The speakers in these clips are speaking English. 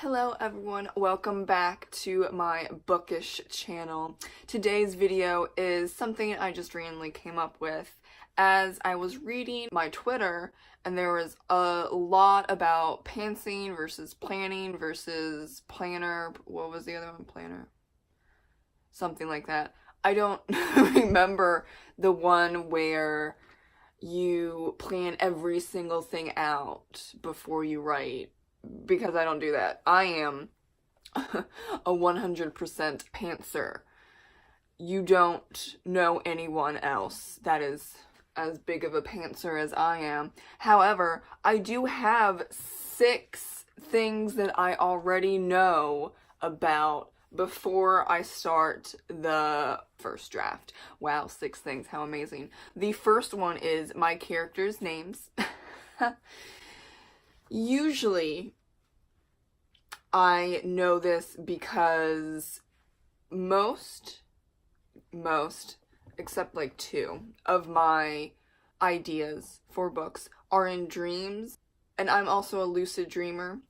Hello everyone, welcome back to my bookish channel. Today's video is something I just randomly came up with as I was reading my Twitter, and there was a lot about pantsing versus planning versus planner. What was the other one? Planner? Something like that. I don't remember the one where you plan every single thing out before you write, because I don't do that. I am a 100% pantser. You don't know anyone else that is as big of a pantser as I am. However, I do have 6 things that I already know about before I start the first draft. Wow, 6 things, how amazing. The first one is my characters' names. Usually, I know this because most, except like 2 of my ideas for books are in dreams, and I'm also a lucid dreamer.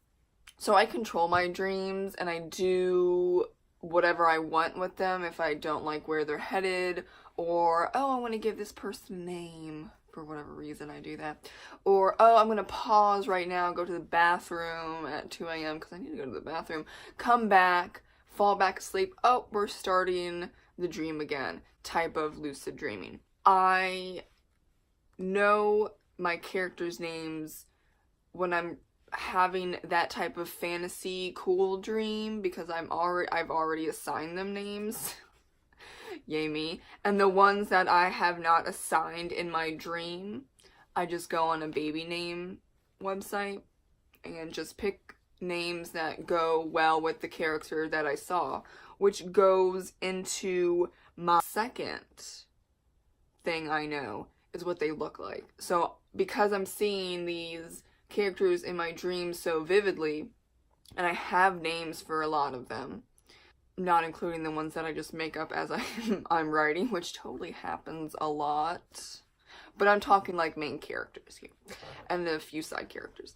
So I control my dreams and I do whatever I want with them if I don't like where they're headed, or, oh, I want to give this person a name. For whatever reason, I do that. Or, oh, I'm going to pause right now, go to the bathroom at 2 a.m. because I need to go to the bathroom. Come back, fall back asleep. Oh, we're starting the dream again. Type of lucid dreaming. I know my characters' names when I'm having that type of fantasy cool dream because I've already assigned them names. Yay me. And the ones that I have not assigned in my dream, I just go on a baby name website and just pick names that go well with the character that I saw, which goes into my second thing I know is what they look like. So because I'm seeing these characters in my dreams so vividly, and I have names for a lot of them, not including the ones that I just make up as I'm writing, which totally happens a lot. But I'm talking like main characters here, and a few side characters.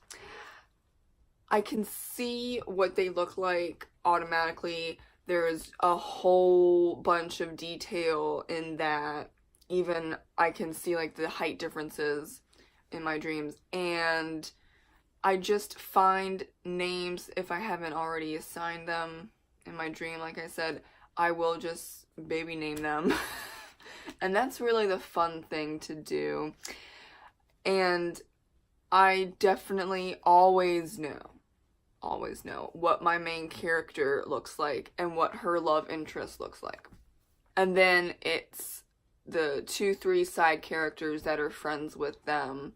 I can see what they look like automatically. There's a whole bunch of detail in that. Even I can see like the height differences in my dreams, and I just find names if I haven't already assigned them. In my dream, like I said, I will just baby name them. And that's really the fun thing to do. And I definitely always know what my main character looks like and what her love interest looks like. And then it's the 2-3 side characters that are friends with them.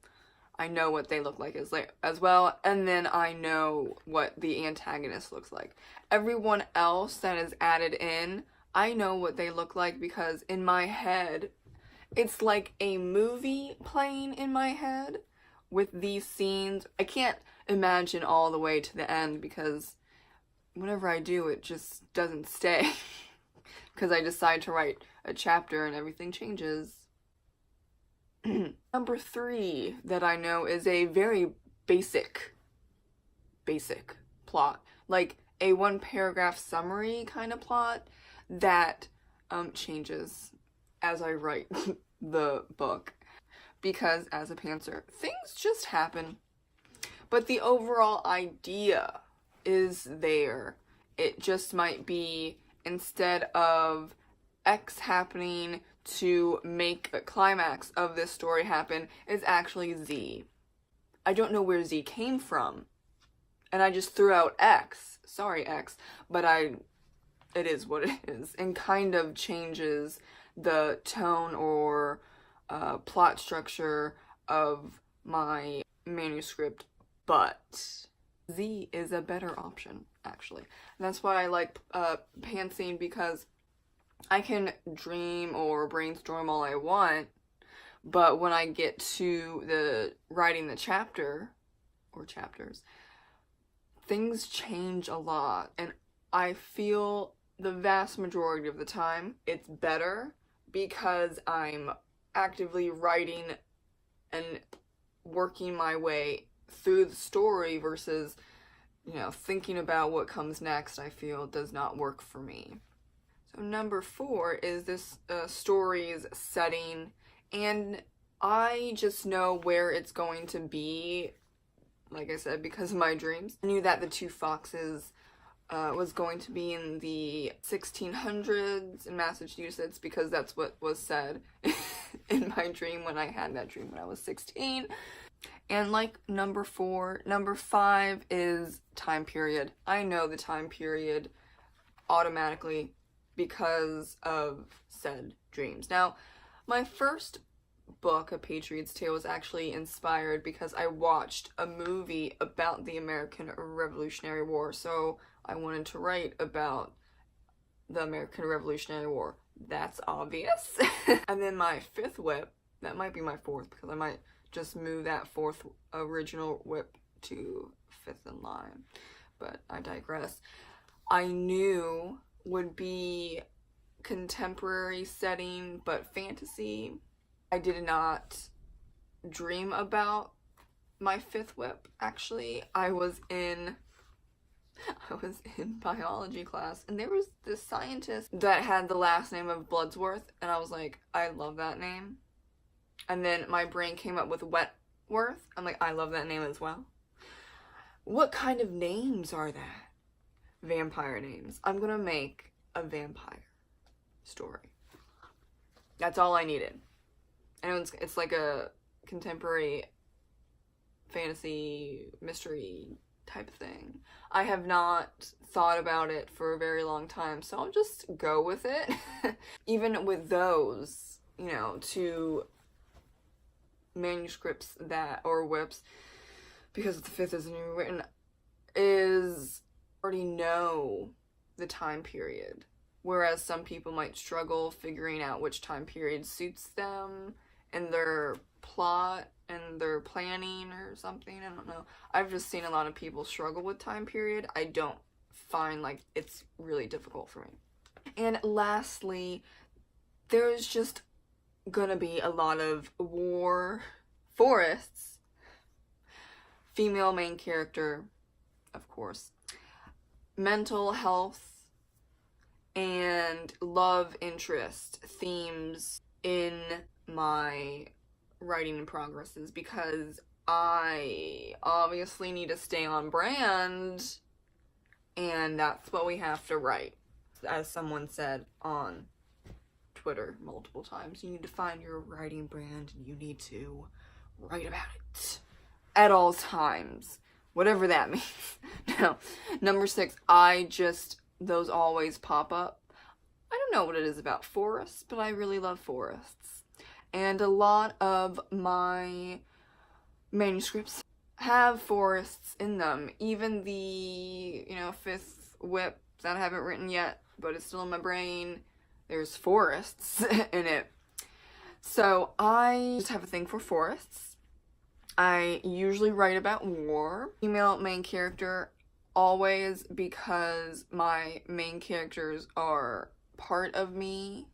I know what they look like as well, and then I know what the antagonist looks like. Everyone else that is added in, I know what they look like because in my head, it's like a movie playing in my head with these scenes. I can't imagine all the way to the end because whenever I do, it just doesn't stay because I decide to write a chapter and everything changes. Number 3 that I know is a very basic plot, like a 1-paragraph summary kind of plot that changes as I write the book, because as a pantser, things just happen, but the overall idea is there. It just might be, instead of X happening to make a climax of this story happen, is actually Z. I don't know where Z came from, and I just threw out X. Sorry, X, but it is what it is, and kind of changes the tone or plot structure of my manuscript, but Z is a better option, actually. And that's why I like pantsing, because I can dream or brainstorm all I want, but when I get to the writing the chapter or chapters, things change a lot, and I feel the vast majority of the time it's better because I'm actively writing and working my way through the story versus thinking about what comes next, I feel, does not work for me. So number 4 is this story's setting, and I just know where it's going to be, like I said, because of my dreams. I knew that the two foxes was going to be in the 1600s in Massachusetts, because that's what was said in my dream when I had that dream when I was 16. And like number 4, number 5 is time period. I know the time period automatically because of said dreams. Now, my first book, A Patriot's Tale, was actually inspired because I watched a movie about the American Revolutionary War, so I wanted to write about the American Revolutionary War. That's obvious. And then my 5th whip, that might be my 4th, because I might just move that 4th original whip to 5th in line, but I digress. I knew would be contemporary setting, but fantasy. I did not dream about my 5th whip, actually. I was in biology class, and there was this scientist that had the last name of Bloodsworth, and I was like, I love that name. And then my brain came up with Wetworth. I'm like, I love that name as well. What kind of names are that? Vampire names. I'm gonna make a vampire story. That's all I needed. And it's like a contemporary fantasy mystery type thing. I have not thought about it for a very long time, so I'll just go with it. Even with those, 2 manuscripts or whips, because the 5th isn't even written, is already know the time period. Whereas some people might struggle figuring out which time period suits them in their plot and their planning or something. I don't know. I've just seen a lot of people struggle with time period. I don't find like it's really difficult for me. And lastly, there's just gonna be a lot of war, forests, female main character, of course, mental health, and love interest themes in my writing in progresses, because I obviously need to stay on brand, and that's what we have to write. As someone said on Twitter multiple times, you need to find your writing brand and you need to write about it at all times, whatever that means. Now, number 6, those always pop up. I don't know what it is about forests, but I really love forests. And a lot of my manuscripts have forests in them. Even the, 5th whip that I haven't written yet, but it's still in my brain, there's forests in it. So I just have a thing for forests. I usually write about war. Female main character, always, because my main characters are part of me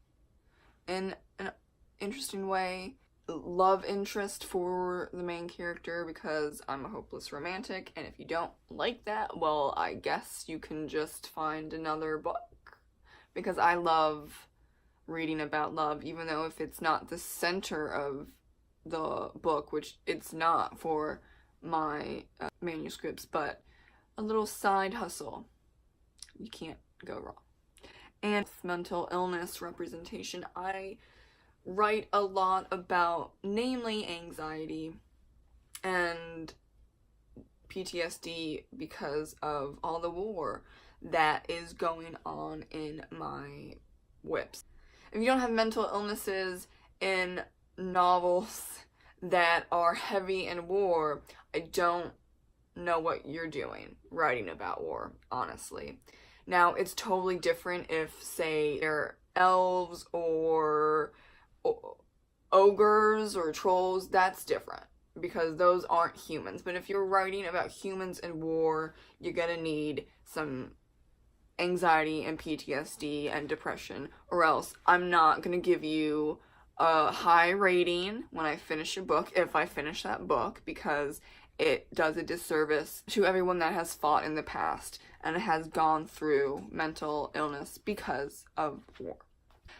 in an interesting way. Love interest for the main character, because I'm a hopeless romantic, and if you don't like that, well, I guess you can just find another book, because I love reading about love, even though if it's not the center of the book, which it's not for my manuscripts, but a little side hustle. You can't go wrong. And mental illness representation, I write a lot about, namely, anxiety and PTSD because of all the war that is going on in my whips. If you don't have mental illnesses in novels that are heavy in war, I don't know what you're doing writing about war, honestly. Now, it's totally different if, say, they're elves or ogres or trolls. That's different, because those aren't humans. But if you're writing about humans in war, you're gonna need some anxiety and PTSD and depression, or else I'm not gonna give you a high rating when I finish your book, if I finish that book, because it does a disservice to everyone that has fought in the past and has gone through mental illness because of war.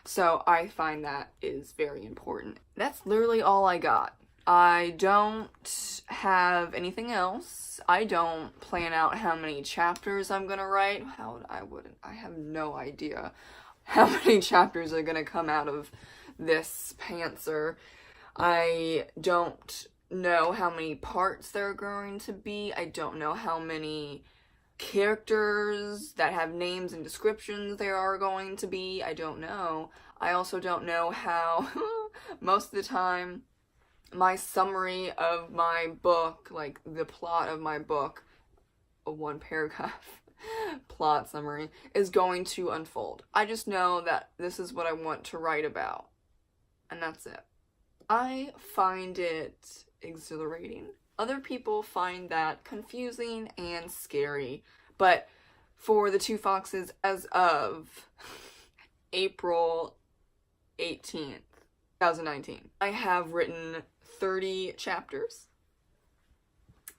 So I find that is very important. That's literally all I got. I don't have anything else. I don't plan out how many chapters I'm gonna write. I have no idea how many chapters are gonna come out of this pantser. I don't know how many parts there are going to be. I don't know how many characters that have names and descriptions there are going to be. I don't know. I also don't know how most of the time my summary of my book, like the plot of my book, a one paragraph plot summary, is going to unfold. I just know that this is what I want to write about, and that's it. I find it exhilarating. Other people find that confusing and scary, but for the Two Foxes, as of April 18th, 2019, I have written 30 chapters,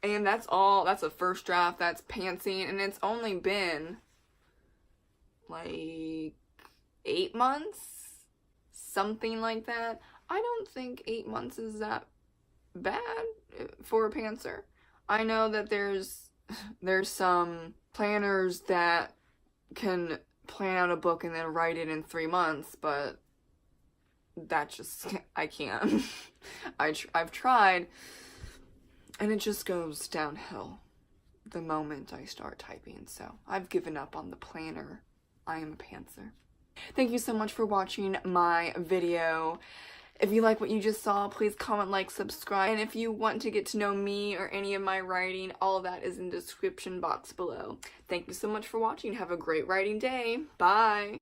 and that's all. That's a first draft, that's pantsing, and it's only been like 8 months, something like that. I don't think 8 months is that bad for a pantser. I know that there's some planners that can plan out a book and then write it in 3 months, but that just, I can't. I've tried, and it just goes downhill the moment I start typing, so I've given up on the planner. I am a pantser. Thank you so much for watching my video. If you like what you just saw, please comment, like, subscribe. And if you want to get to know me or any of my writing, all of that is in the description box below. Thank you so much for watching. Have a great writing day. Bye!